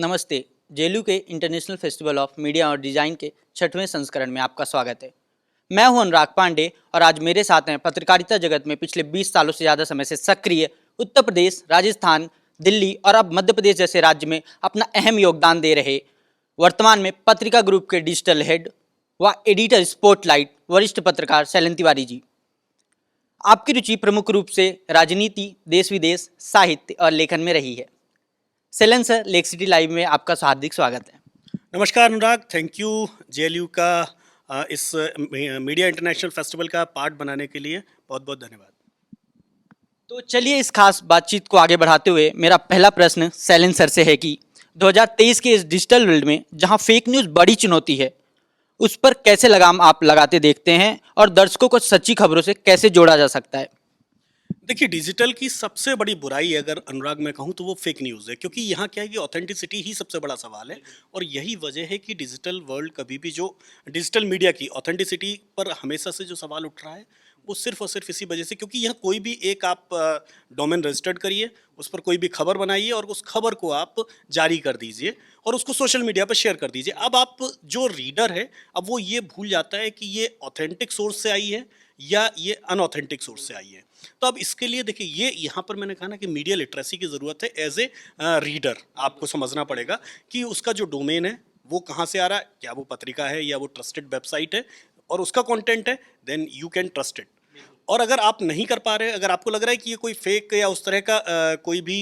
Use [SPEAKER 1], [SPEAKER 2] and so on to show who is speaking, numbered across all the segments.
[SPEAKER 1] नमस्ते। जेलू के international festival of media और डिज़ाइन के 6वें संस्करण में आपका स्वागत है। मैं हूं अनुराग पांडे और आज मेरे साथ हैं पत्रकारिता जगत में पिछले 20 सालों से ज़्यादा समय से सक्रिय उत्तर प्रदेश, राजस्थान, दिल्ली और अब मध्य प्रदेश जैसे राज्य में अपना अहम योगदान दे रहे, वर्तमान में पत्रिका ग्रुप के डिजिटल हेड व एडिटर स्पॉटलाइट वरिष्ठ पत्रकार शैलेन तिवारी जी। आपकी रुचि प्रमुख रूप से राजनीति, देश विदेश, साहित्य और लेखन में रही है। Shailen sir, lake city live में आपका हार्दिक स्वागत है।
[SPEAKER 2] नमस्कार अनुराग, थैंक यू जेएलयू का इस मीडिया इंटरनेशनल फेस्टिवल का पार्ट बनाने के लिए बहुत बहुत धन्यवाद।
[SPEAKER 1] तो चलिए इस खास बातचीत को आगे बढ़ाते हुए मेरा पहला प्रश्न शैलेन सर से है कि 2023 के इस डिजिटल वर्ल्ड में जहां फेक न्यूज़ बड़ी चुनौती है, उस पर कैसे लगाम आप लगाते देखते हैं और दर्शकों को सच्ची खबरों से कैसे जोड़ा जा सकता है?
[SPEAKER 2] देखिए, डिजिटल की सबसे बड़ी बुराई अगर अनुराग मैं कहूँ तो वो फेक न्यूज़ है, क्योंकि यहाँ क्या है कि ऑथेंटिसिटी ही सबसे बड़ा सवाल है। और यही वजह है कि डिजिटल वर्ल्ड कभी भी जो डिजिटल मीडिया की ऑथेंटिसिटी पर हमेशा से जो सवाल उठ रहा है वो सिर्फ और सिर्फ इसी वजह से, क्योंकि यहाँ कोई भी एक आप डोमेन रजिस्टर्ड करिए, उस पर कोई भी खबर बनाइए और उस खबर को आप जारी कर दीजिए और उसको सोशल मीडिया पर शेयर कर दीजिए। अब आप जो रीडर है, अब वो ये भूल जाता है कि ये ऑथेंटिक सोर्स से आई है या ये अनऑथेंटिक सोर्स से आई है। तो अब इसके लिए देखिए, ये यहाँ पर मैंने कहा ना कि मीडिया लिटरेसी की ज़रूरत है। एज ए रीडर आपको समझना पड़ेगा कि उसका जो डोमेन है वो कहाँ से आ रहा है, क्या वो पत्रिका है या वो ट्रस्टेड वेबसाइट है और उसका कंटेंट है, then you can trust it. और अगर आप नहीं कर पा रहे, अगर आपको लग रहा है कि ये कोई फेक या उस तरह का कोई भी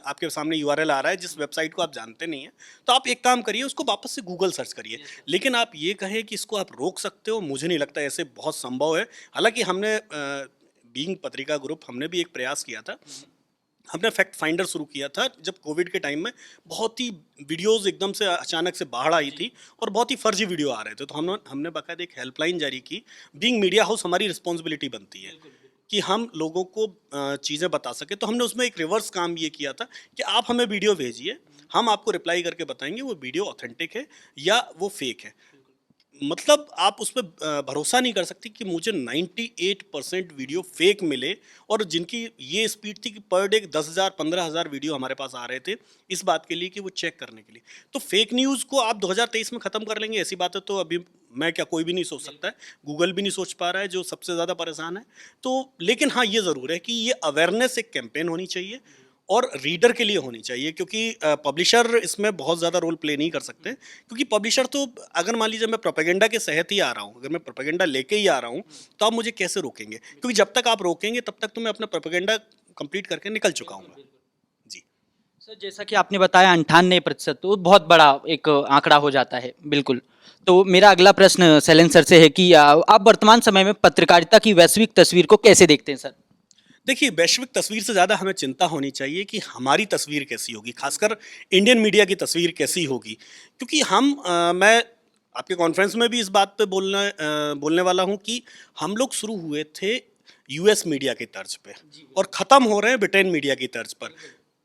[SPEAKER 2] आपके सामने यूआरएल आ रहा है जिस वेबसाइट को आप जानते नहीं हैं, तो आप एक काम करिए, उसको वापस से गूगल सर्च करिए। लेकिन आप ये कहें कि इसको आप रोक सकते हो, मुझे नहीं लगता ऐसे बहुत संभव है। हालांकि हमने बीइंग पत्रिका ग्रुप हमने भी एक प्रयास किया था। हमने फैक्ट फाइंडर शुरू किया था जब कोविड के टाइम में बहुत ही वीडियोस एकदम से अचानक से बाढ़ आई थी और बहुत ही फर्जी वीडियो आ रहे थे। तो हमने बाकायदा एक हेल्पलाइन जारी की। बीइंग मीडिया हाउस हमारी रिस्पॉन्सिबिलिटी बनती है कि हम लोगों को चीज़ें बता सके। तो हमने उसमें एक रिवर्स काम ये किया था कि आप हमें वीडियो भेजिए, हम आपको रिप्लाई करके बताएंगे वो वीडियो ऑथेंटिक है या वो फेक है। मतलब आप उस पर भरोसा नहीं कर सकती कि मुझे 98% वीडियो फेक मिले और जिनकी ये स्पीड थी कि पर डे 10,000 15,000 वीडियो हमारे पास आ रहे थे इस बात के लिए कि वो चेक करने के लिए। तो फेक न्यूज़ को आप 2023 में ख़त्म कर लेंगे, ऐसी बात है तो अभी मैं क्या, कोई भी नहीं सोच सकता है, गूगल भी नहीं सोच पा रहा है जो सबसे ज़्यादा परेशान है। तो लेकिन हाँ, ये ज़रूर है कि ये अवेयरनेस एक कैंपेन होनी चाहिए और रीडर के लिए होनी चाहिए, क्योंकि पब्लिशर इसमें बहुत ज़्यादा रोल प्ले नहीं कर सकते। क्योंकि पब्लिशर तो, अगर मान लीजिए मैं प्रोपेगेंडा के सहत ही आ रहा हूँ, अगर मैं प्रोपेगेंडा लेके ही आ रहा हूँ, तो आप मुझे कैसे रोकेंगे? क्योंकि जब तक आप रोकेंगे तब तक तो मैं अपना प्रोपेगेंडा कंप्लीट करके निकल चुका हूँ। जी
[SPEAKER 1] सर, जैसा कि आपने बताया 98%, तो बहुत बड़ा एक आंकड़ा हो जाता है। बिल्कुल। तो मेरा अगला प्रश्न शैलेन सर से है कि आप वर्तमान समय में पत्रकारिता की वैश्विक तस्वीर को कैसे देखते हैं सर?
[SPEAKER 2] देखिए, वैश्विक तस्वीर से ज़्यादा हमें चिंता होनी चाहिए कि हमारी तस्वीर कैसी होगी, खासकर इंडियन मीडिया की तस्वीर कैसी होगी। क्योंकि मैं आपके कॉन्फ्रेंस में भी इस बात पे बोलने वाला हूँ कि हम लोग शुरू हुए थे यूएस मीडिया की तर्ज पे और ख़त्म हो रहे हैं ब्रिटेन मीडिया की तर्ज पर।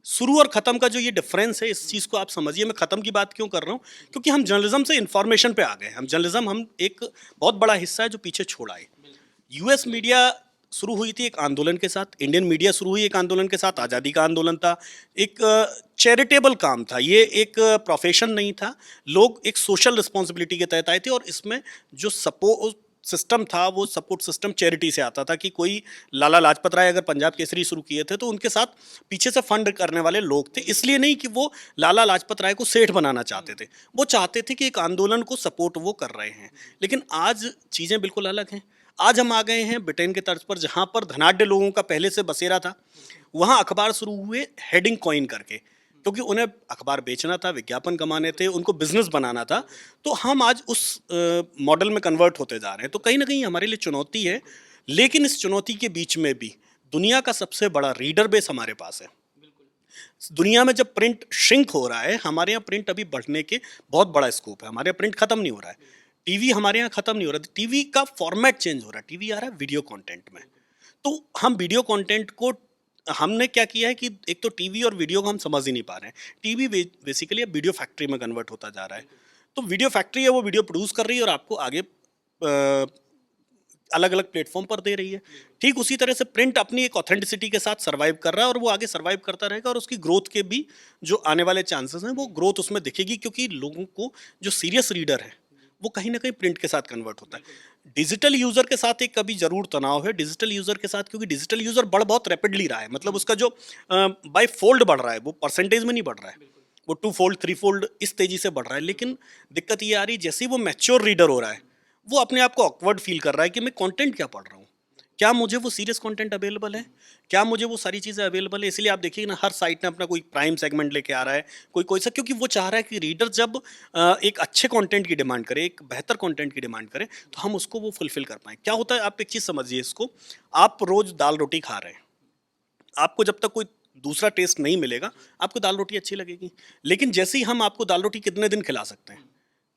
[SPEAKER 2] शुरू और ख़त्म का जो ये डिफरेंस है, इस चीज़ को आप समझिए। मैं ख़त्म की बात क्यों कर रहा हूँ? क्योंकि हम जर्नलिज्म से इंफॉर्मेशन पे आ गए। हम एक बहुत बड़ा हिस्सा है जो पीछे छोड़ आए। यूएस मीडिया शुरू हुई थी एक आंदोलन के साथ, इंडियन मीडिया शुरू हुई एक आंदोलन के साथ, आज़ादी का आंदोलन था, एक चैरिटेबल काम था, ये एक प्रोफेशन नहीं था। लोग एक सोशल रिस्पॉन्सिबिलिटी के तहत आए थे और इसमें जो सपोर्ट सिस्टम था वो सपोर्ट सिस्टम चैरिटी से आता था कि कोई लाला लाजपत राय अगर पंजाब केसरी शुरू किए थे तो उनके साथ पीछे से फंड करने वाले लोग थे। इसलिए नहीं कि वो लाला लाजपत राय को सेठ बनाना चाहते थे, वो चाहते थे कि एक आंदोलन को सपोर्ट वो कर रहे हैं। लेकिन आज चीज़ें बिल्कुल अलग हैं। आज हम आ गए हैं ब्रिटेन के तर्ज पर, जहाँ पर धनाढ्य लोगों का पहले से बसेरा था। वहाँ अखबार शुरू हुए हेडिंग कॉइन करके, क्योंकि उन्हें अखबार बेचना था, विज्ञापन कमाने थे, उनको बिजनेस बनाना था। तो हम आज उस मॉडल में कन्वर्ट होते जा रहे हैं। तो कहीं ना कहीं हमारे लिए चुनौती है। लेकिन इस चुनौती के बीच में भी दुनिया का सबसे बड़ा रीडर बेस हमारे पास है। दुनिया में जब प्रिंट श्रिंक हो रहा है, हमारे यहाँ प्रिंट अभी बढ़ने के बहुत बड़ा स्कोप है। हमारे यहाँ प्रिंट खत्म नहीं हो रहा है, टीवी हमारे यहाँ खत्म नहीं हो रहा है। टीवी का फॉर्मेट चेंज हो रहा है, टीवी आ रहा है वीडियो कंटेंट में। तो हम वीडियो कंटेंट को, हमने क्या किया है कि एक तो टीवी और वीडियो को हम समझ ही नहीं पा रहे हैं। टीवी बेसिकली अब वीडियो फैक्ट्री में कन्वर्ट होता जा रहा है। तो वीडियो फैक्ट्री है, वो वीडियो प्रोड्यूस कर रही है और आपको आगे अलग अलग प्लेटफॉर्म पर दे रही है। ठीक उसी तरह से प्रिंट अपनी एक ऑथेंटिसिटी के साथ सर्वाइव कर रहा है और वो आगे सर्वाइव करता रहेगा, और उसकी ग्रोथ के भी जो आने वाले चांसेस हैं वो ग्रोथ उसमें दिखेगी, क्योंकि लोगों को जो सीरियस रीडर है वो कहीं ना कहीं प्रिंट के साथ कन्वर्ट होता है। डिजिटल यूजर के साथ एक कभी जरूर तनाव है डिजिटल यूजर के साथ, क्योंकि डिजिटल यूजर बढ़ बहुत रैपिडली रहा है, मतलब उसका जो बाय फोल्ड बढ़ रहा है वो परसेंटेज में नहीं बढ़ रहा है, वो 2 फोल्ड 3 फोल्ड इस तेजी से बढ़ रहा है। लेकिन दिक्कत ये आ रही है जैसे ही वो मैच्योर रीडर हो रहा है वो अपने आप को ऑकवर्ड फील कर रहा है कि मैं कंटेंट क्या पढ़ रहा हूँ, क्या मुझे वो सीरियस कंटेंट अवेलेबल है, क्या मुझे वो सारी चीज़ें अवेलेबल है। इसलिए आप देखिए ना, हर साइट ने अपना कोई प्राइम सेगमेंट लेके आ रहा है, कोई सा, क्योंकि वो चाह रहा है कि रीडर जब एक अच्छे कंटेंट की डिमांड करे, एक बेहतर कंटेंट की डिमांड करे, तो हम उसको वो फुलफिल कर पाएँ। क्या होता है, आप एक चीज़ समझिए इसको, आप रोज़ दाल रोटी खा रहे हैं, आपको जब तक कोई दूसरा टेस्ट नहीं मिलेगा आपको दाल रोटी अच्छी लगेगी। लेकिन जैसे ही हम आपको दाल रोटी कितने दिन खिला सकते हैं,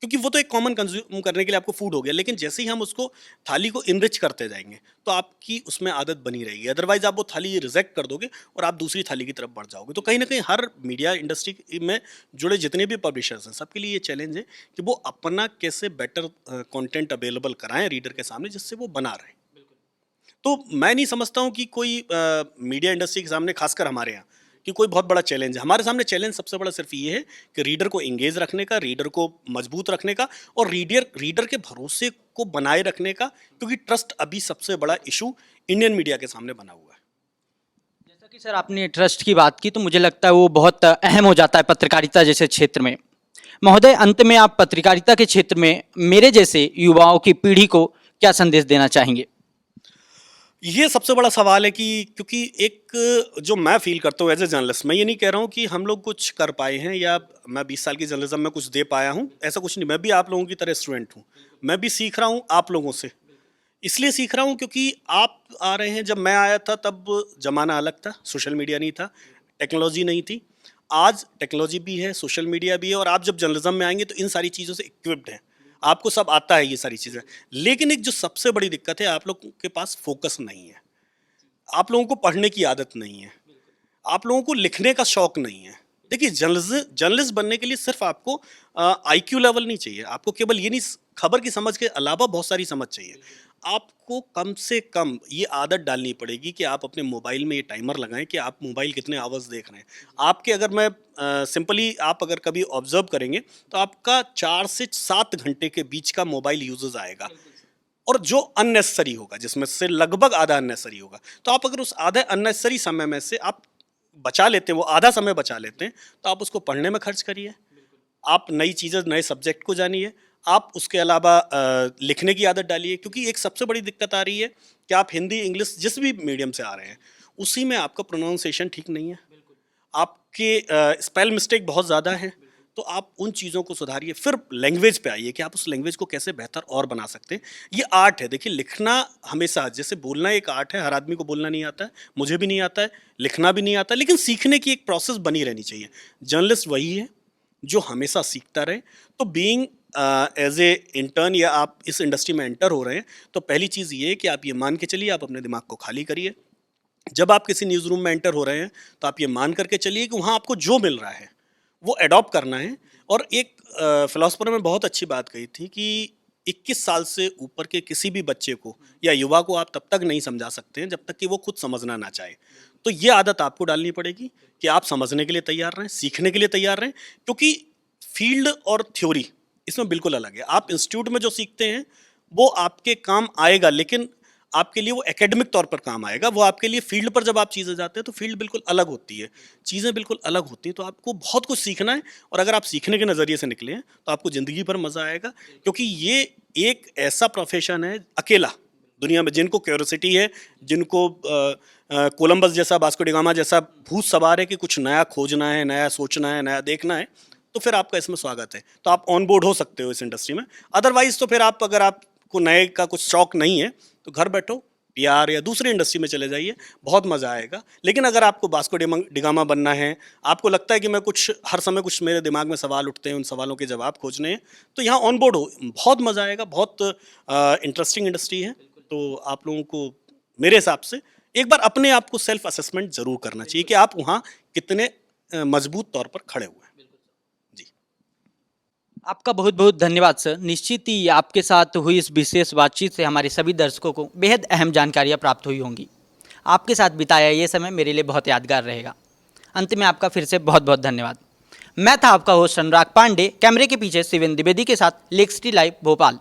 [SPEAKER 2] क्योंकि वो तो एक कॉमन कंज्यूम करने के लिए आपको फूड हो गया, लेकिन जैसे ही हम उसको थाली को इनरिच करते जाएंगे तो आपकी उसमें आदत बनी रहेगी, अदरवाइज आप वो थाली रिजेक्ट कर दोगे और आप दूसरी थाली की तरफ बढ़ जाओगे। तो कहीं ना कहीं हर मीडिया इंडस्ट्री में जुड़े जितने भी पब्लिशर्स हैं सबके लिए ये चैलेंज है कि वो अपना कैसे बेटर कंटेंट अवेलेबल कराएं रीडर के सामने, जिससे वो बना रहे। तो मैं नहीं समझता हूँ कि कोई मीडिया इंडस्ट्री के सामने, खासकर हमारे यहाँ, कि कोई बहुत बड़ा चैलेंज है। हमारे सामने चैलेंज सबसे बड़ा सिर्फ ये है कि रीडर को एंगेज रखने का, रीडर को मजबूत रखने का, और रीडर के भरोसे को बनाए रखने का, क्योंकि ट्रस्ट अभी सबसे बड़ा इशू इंडियन मीडिया के सामने बना हुआ है।
[SPEAKER 1] जैसा कि सर आपने ट्रस्ट की बात की, तो मुझे लगता है वो बहुत अहम हो जाता है पत्रकारिता जैसे क्षेत्र में। महोदय, अंत में आप पत्रकारिता के क्षेत्र में मेरे जैसे युवाओं की पीढ़ी को क्या संदेश देना चाहेंगे?
[SPEAKER 2] ये सबसे बड़ा सवाल है कि, क्योंकि एक जो मैं फील करता हूँ एज ए जर्नलिस्ट, मैं ये नहीं कह रहा हूँ कि हम लोग कुछ कर पाए हैं या मैं 20 साल की जर्नलिज्म में कुछ दे पाया हूँ, ऐसा कुछ नहीं। मैं भी आप लोगों की तरह स्टूडेंट हूँ, मैं भी सीख रहा हूँ आप लोगों से। इसलिए सीख रहा हूँ क्योंकि आप आ रहे हैं, जब मैं आया था तब ज़माना अलग था, सोशल मीडिया नहीं था, टेक्नोलॉजी नहीं थी। आज टेक्नोलॉजी भी है, सोशल मीडिया भी है, और आप जब जर्नलिज्म में आएंगे तो इन सारी चीज़ों से इक्विप्ड हैं, आपको सब आता है ये सारी चीज़ें। लेकिन एक जो सबसे बड़ी दिक्कत है, आप लोग के पास फोकस नहीं है, आप लोगों को पढ़ने की आदत नहीं है, आप लोगों को लिखने का शौक नहीं है। देखिए, जर्नलिस्ट बनने के लिए सिर्फ आपको आईक्यू लेवल नहीं चाहिए, आपको केवल ये नहीं, खबर की समझ के अलावा बहुत सारी समझ चाहिए। आपको कम से कम ये आदत डालनी पड़ेगी कि आप अपने मोबाइल में ये टाइमर लगाएं कि आप मोबाइल कितने आवर्स देख रहे हैं। आपके, अगर मैं सिंपली, आप अगर कभी ऑब्जर्व करेंगे तो आपका 4 से 7 घंटे के बीच का मोबाइल यूजेस आएगा, और जो अननेसेसरी होगा, जिसमें से लगभग आधा अननेसेसरी होगा। तो आप अगर उस आधे अननेसेसरी समय में से आप बचा लेते हैं, वो आधा समय बचा लेते हैं, तो आप उसको पढ़ने में खर्च करिए, आप नई चीज़ें, नए सब्जेक्ट को जानिए, आप उसके अलावा लिखने की आदत डालिए। क्योंकि एक सबसे बड़ी दिक्कत आ रही है कि आप हिंदी इंग्लिश जिस भी मीडियम से आ रहे हैं उसी में आपका प्रोनाउंसिएशन ठीक नहीं है, आपके स्पेल मिस्टेक बहुत ज़्यादा है। तो आप उन चीज़ों को सुधारिए, फिर लैंग्वेज पे आइए कि आप उस लैंग्वेज को कैसे बेहतर और बना सकते हैं। ये आर्ट है। देखिए, लिखना हमेशा, जैसे बोलना एक आर्ट है, हर आदमी को बोलना नहीं आता है, मुझे भी नहीं आता है, लिखना भी नहीं आता, लेकिन सीखने की एक प्रोसेस बनी रहनी चाहिए। जर्नलिस्ट वही है जो हमेशा सीखता रहे। तो बीइंग एज ए इंटर्न, या आप इस इंडस्ट्री में एंटर हो रहे हैं, तो पहली चीज़ ये है कि आप ये मान के चलिए, आप अपने दिमाग को खाली करिए। जब आप किसी न्यूज़ रूम में एंटर हो रहे हैं तो आप ये मान करके चलिए कि वहाँ आपको जो मिल रहा है वो अडॉप्ट करना है। और एक फिलोसफर ने बहुत अच्छी बात कही थी कि 21 साल से ऊपर के किसी भी बच्चे को या युवा को आप तब तक नहीं समझा सकते हैं जब तक कि वो खुद समझना ना चाहे। तो ये आदत आपको डालनी पड़ेगी कि आप समझने के लिए तैयार रहें, सीखने के लिए तैयार रहें, क्योंकि फील्ड और थ्योरी इसमें बिल्कुल अलग है। आप इंस्टीट्यूट में जो सीखते हैं वो आपके काम आएगा, लेकिन आपके लिए वो एकेडमिक तौर पर काम आएगा। वो आपके लिए फील्ड पर जब आप चीज़ें जाते हैं तो फील्ड बिल्कुल अलग होती है, चीज़ें बिल्कुल अलग होती हैं। तो आपको बहुत कुछ सीखना है, और अगर आप सीखने के नज़रिए से निकले हैं तो आपको ज़िंदगी भर मज़ा आएगा। क्योंकि ये एक ऐसा प्रोफेशन है अकेला दुनिया में, जिनको क्यूरियोसिटी है, जिनको कोलंबस जैसा, वास्को डी गामा जैसा भूत सवार है कि कुछ नया खोजना है, नया सोचना है, नया देखना है, तो फिर आपका इसमें स्वागत है। तो आप ऑन बोर्ड हो सकते हो इस इंडस्ट्री में। अदरवाइज तो फिर आप, अगर आपको नए का कुछ शौक नहीं है तो घर बैठो, पीआर या दूसरी इंडस्ट्री में चले जाइए, बहुत मज़ा आएगा। लेकिन अगर आपको वास्को डी गामा बनना है, आपको लगता है कि मैं कुछ, हर समय कुछ मेरे दिमाग में सवाल उठते हैं, उन सवालों के जवाब खोजने हैं, तो यहाँ ऑन बोर्ड हो, बहुत मज़ा आएगा। बहुत इंटरेस्टिंग इंडस्ट्री है। तो आप लोगों को मेरे हिसाब से एक बार अपने आप को सेल्फ असेसमेंट ज़रूर करना चाहिए कि आप वहाँ कितने मजबूत तौर पर खड़े हुए हैं। जी।
[SPEAKER 1] आपका बहुत बहुत धन्यवाद सर। निश्चित ही आपके साथ हुई इस विशेष बातचीत से हमारे सभी दर्शकों को बेहद अहम जानकारियाँ प्राप्त हुई होंगी। आपके साथ बिताया ये समय मेरे लिए बहुत यादगार रहेगा। अंत में आपका फिर से बहुत बहुत धन्यवाद। मैं था आपका होस्ट अनुराग पांडे, कैमरे के पीछे शिवेंद्र द्विवेदी के साथ लेक सिटी लाइव भोपाल।